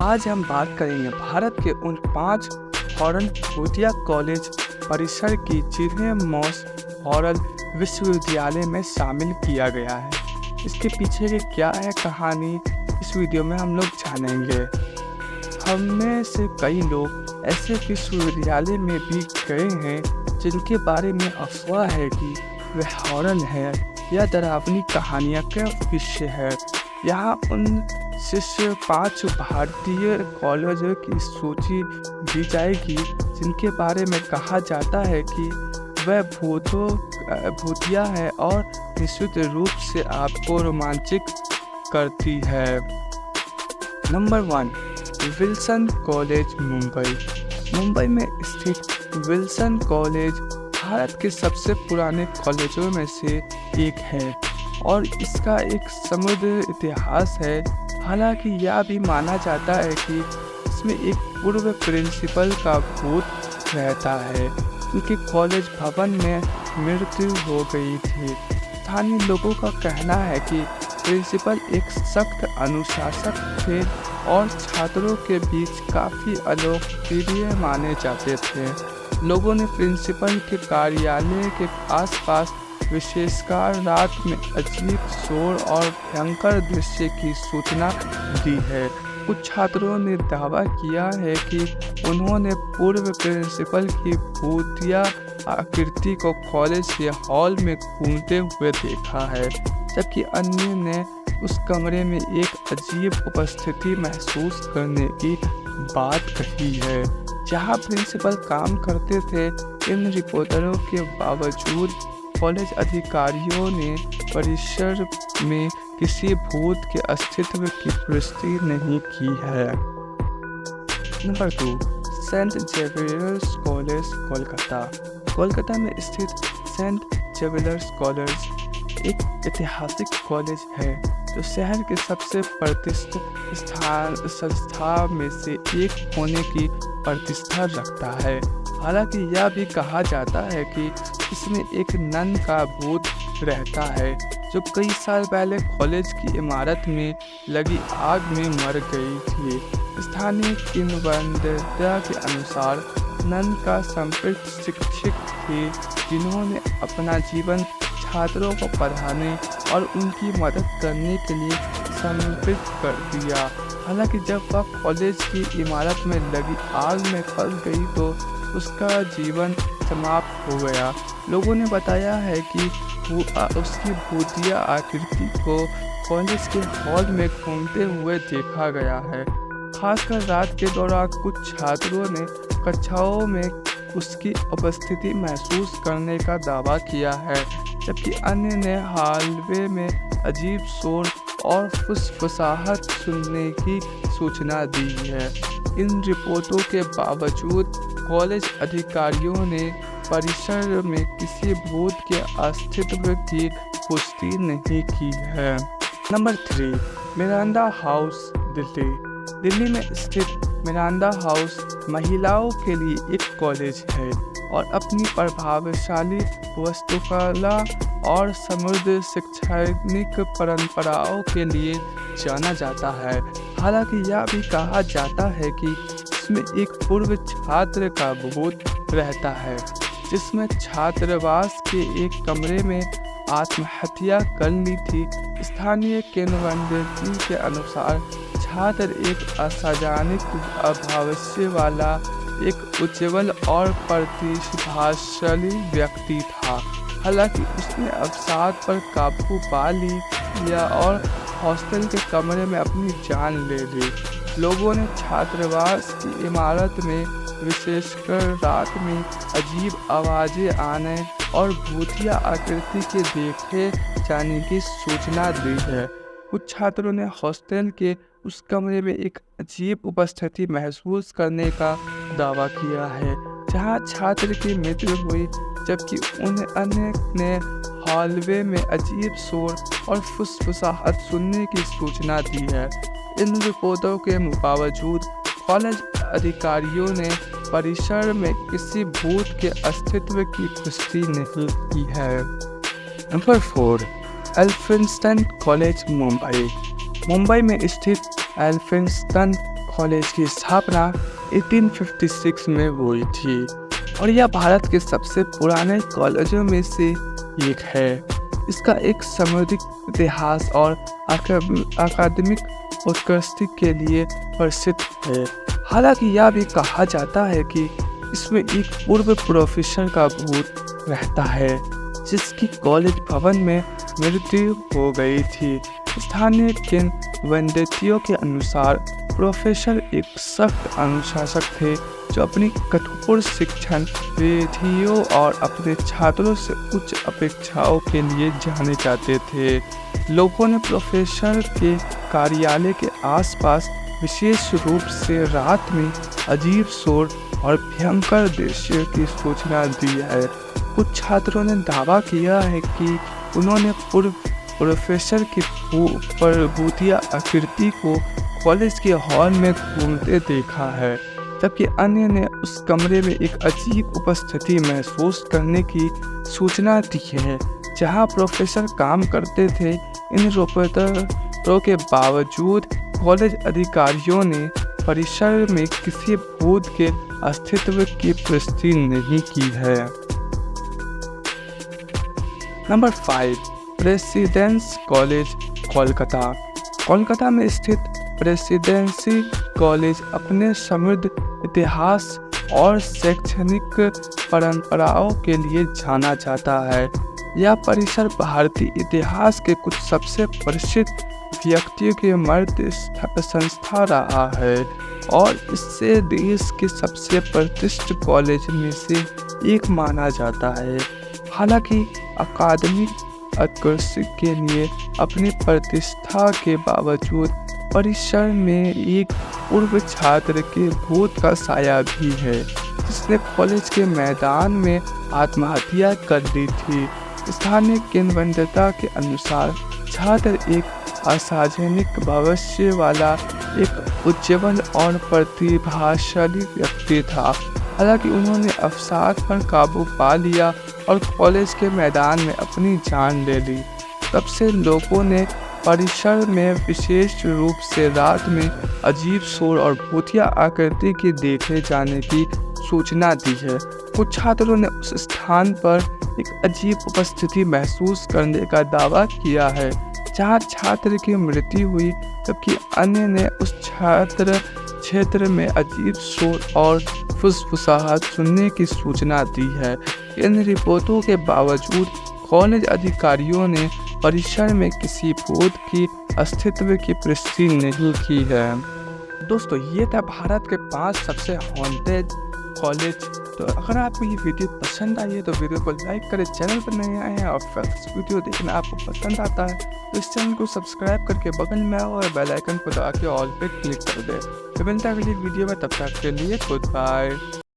आज हम बात करेंगे भारत के उन 5 हॉरन भूतिया कॉलेज परिसर की जिन्हें मॉस हॉरल विश्वविद्यालय में शामिल किया गया है। इसके पीछे की क्या है कहानी, इस वीडियो में हम लोग जानेंगे। हम में से कई लोग ऐसे विश्वविद्यालय में भी गए हैं जिनके बारे में अफवाह है कि वह हॉरर है या डरावनी कहानियाँ का विषय है। यहाँ उन शिष्य 5 भारतीय कॉलेजों की सूची दी जाएगी जिनके बारे में कहा जाता है कि वह भूतिया है और निश्चित रूप से आपको रोमांचित करती है। Number 1, Wilson college Mumbai. Mumbai में स्थित विल्सन कॉलेज भारत के सबसे पुराने कॉलेजों में से एक है और इसका एक समृद्ध इतिहास है। हालांकि यह भी माना जाता है कि इसमें एक पूर्व प्रिंसिपल का भूत रहता है क्योंकि कॉलेज भवन में मृत्यु हो गई थी। स्थानीय लोगों का कहना है कि प्रिंसिपल एक सख्त अनुशासक थे और छात्रों के बीच काफ़ी अलोकप्रिय माने जाते थे। लोगों ने प्रिंसिपल के कार्यालय के आसपास विशेषकर रात में अजीब शोर और भयंकर दृश्य की सूचना दी है। कुछ छात्रों ने दावा किया है कि उन्होंने पूर्व प्रिंसिपल की भूतिया आकृति को कॉलेज के हॉल में घूमते हुए देखा है, जबकि अन्य ने उस कमरे में एक अजीब उपस्थिति महसूस करने की बात कही है जहां प्रिंसिपल काम करते थे। इन रिपोर्टों के बावजूद कॉलेज अधिकारियों ने परिसर में किसी भूत के अस्तित्व की पुष्टि नहीं की है। Number 2, saint Xavier's college Kolkata. Kolkata में स्थित सेंट जेवियर्स कॉलेज एक ऐतिहासिक कॉलेज है जो शहर के सबसे प्रतिष्ठित संस्था में से एक होने की प्रतिष्ठा रखता है। हालांकि यह भी कहा जाता है कि इसमें एक नन का भूत रहता है जो कई साल पहले कॉलेज की इमारत में लगी आग में मर गई थी। स्थानीय किंवदंतियों के अनुसार नन का संपर्क शिक्षक थे जिन्होंने अपना जीवन छात्रों को पढ़ाने और उनकी मदद करने के लिए समर्पित कर दिया। हालांकि जब वह कॉलेज की इमारत में लगी आग में फंस गई तो उसका जीवन समाप्त हो गया। लोगों ने बताया है कि उसकी भूतिया आकृति को कॉलेज के हॉल में घूमते हुए देखा गया है। खासकर रात के दौरान कुछ छात्रों ने कक्षाओं में उसकी उपस्थिति महसूस करने का दावा किया है, जबकि अन्य ने हॉलवे में अजीब शोर और फुसफुसाहट सुनने की सूचना दी है। इन रिपोर्टों के बावजूद कॉलेज अधिकारियों ने परिसर में किसी भूत के अस्तित्व की पुष्टि नहीं की है। Number 3, Miranda house Delhi. Delhi में स्थित मिरांडा हाउस महिलाओं के लिए एक कॉलेज है और अपनी प्रभावशाली वास्तुकला और समृद्ध शैक्षणिक परंपराओं के लिए जाना जाता है। हालांकि यह भी कहा जाता है कि इसमें एक पूर्व छात्र का भूत रहता है जिसमें छात्रावास के एक कमरे में आत्महत्या कर ली थी। स्थानीय किंवदंती के अनुसार छात्र एक असामान्य भविष्य वाला एक उज्ज्वल और प्रतिभाशाली व्यक्ति था। हालांकि उसने अवसाद पर काबू पा लिया और हॉस्टल के कमरे में अपनी जान ले ली। लोगों ने छात्रावास की इमारत में विशेषकर रात में अजीब आवाज़ें आने और भूतिया आकृति के देखे जाने की सूचना दी है। कुछ छात्रों ने हॉस्टल के उस कमरे में एक अजीब उपस्थिति महसूस करने का दावा किया है जहां छात्र की मृत्यु हुई, जबकि उन्हें अन्य ने हॉलवे में अजीब शोर और फुसफुसाहट सुनने की सूचना दी है। इन रिपोर्टों के बावजूद कॉलेज अधिकारियों ने परिसर में किसी भूत के अस्तित्व की पुष्टि नहीं की है। Number 4, Elphinstone college Mumbai. Mumbai में स्थित एल्फिंस्टन कॉलेज की स्थापना 1856 में हुई थी और यह भारत के सबसे पुराने कॉलेजों में से एक है। इसका एक समृद्ध इतिहास और अकादमिक उत्कृष्टि के लिए प्रसिद्ध है। हालांकि यह भी कहा जाता है कि इसमें एक पूर्व प्रोफेसर का भूत रहता है जिसकी कॉलेज भवन में मृत्यु हो गई थी। स्थानीय किंवदंतियों के अनुसार प्रोफेसर एक सख्त अनुशासक थे जो अपनी कठोर शिक्षण विधियों और अपने छात्रों से उच्च अपेक्षाओं के लिए जाने जाते थे। लोगों ने प्रोफेसर के कार्यालय के आसपास विशेष रूप से रात में अजीब शोर और भयंकर दृश्य की सूचना दी है। कुछ छात्रों ने दावा किया है कि उन्होंने पूर्व प्रोफेसर की भूतिया आकृति को कॉलेज के हॉल में घूमते देखा है, जबकि अन्य ने उस कमरे में एक अजीब उपस्थिति महसूस करने की सूचना दी है जहां प्रोफेसर काम करते थे। इन रिपोर्टों के बावजूद कॉलेज अधिकारियों ने परिसर में किसी भूत के अस्तित्व की पुष्टि नहीं की है। Number 5, presidency college Kolkata. Kolkata में स्थित प्रेसिडेंसी कॉलेज अपने समृद्ध इतिहास और शैक्षणिक परंपराओं के लिए जाना जाता है। यह परिसर भारतीय इतिहास के कुछ सबसे प्रसिद्ध व्यक्तियों के मध्य संस्था रहा है और इससे देश के सबसे प्रतिष्ठित कॉलेज में से एक माना जाता है। हालांकि अकादमिक उत्कृष्टि के लिए अपनी प्रतिष्ठा के बावजूद परिसर में एक पूर्व छात्र के भूत का साया भी है जिसने कॉलेज के मैदान में आत्महत्या कर ली थी। स्थानीय किंवदंती के अनुसार छात्र एक असाधारण भविष्य वाला एक उज्ज्वल और प्रतिभाशाली व्यक्ति था। हालांकि उन्होंने अवसाद पर काबू पा लिया और कॉलेज के मैदान में अपनी जान ले ली। तब से लोगों ने परिसर में विशेष रूप से रात में अजीब शोर और भूतिया आकृति के देखे जाने की सूचना दी है। कुछ छात्रों ने उस स्थान पर एक अजीब उपस्थिति महसूस करने का दावा किया है जहां छात्र की मृत्यु हुई, जबकि अन्य ने उस क्षेत्र में अजीब शोर और फुसफुसाहट सुनने की सूचना दी है। इन रिपोर्टों के बावजूद कॉलेज अधिकारियों ने परिसर में किसी भूत की अस्तित्व की पुष्टि नहीं की है। दोस्तों, ये था भारत के 5 सबसे हॉन्टेड कॉलेज। तो अगर आपको ये वीडियो पसंद आई है तो वीडियो को लाइक करें, चैनल पर नए आए हैं और फर्स्ट वीडियो देखना आपको पसंद आता है तो इस चैनल को सब्सक्राइब करके बगल में आओ और बेल आइकन को दबा के ऑल पे क्लिक कर दे। तो मिलता है अगली वीडियो में, तब तक के लिए गुड बाय।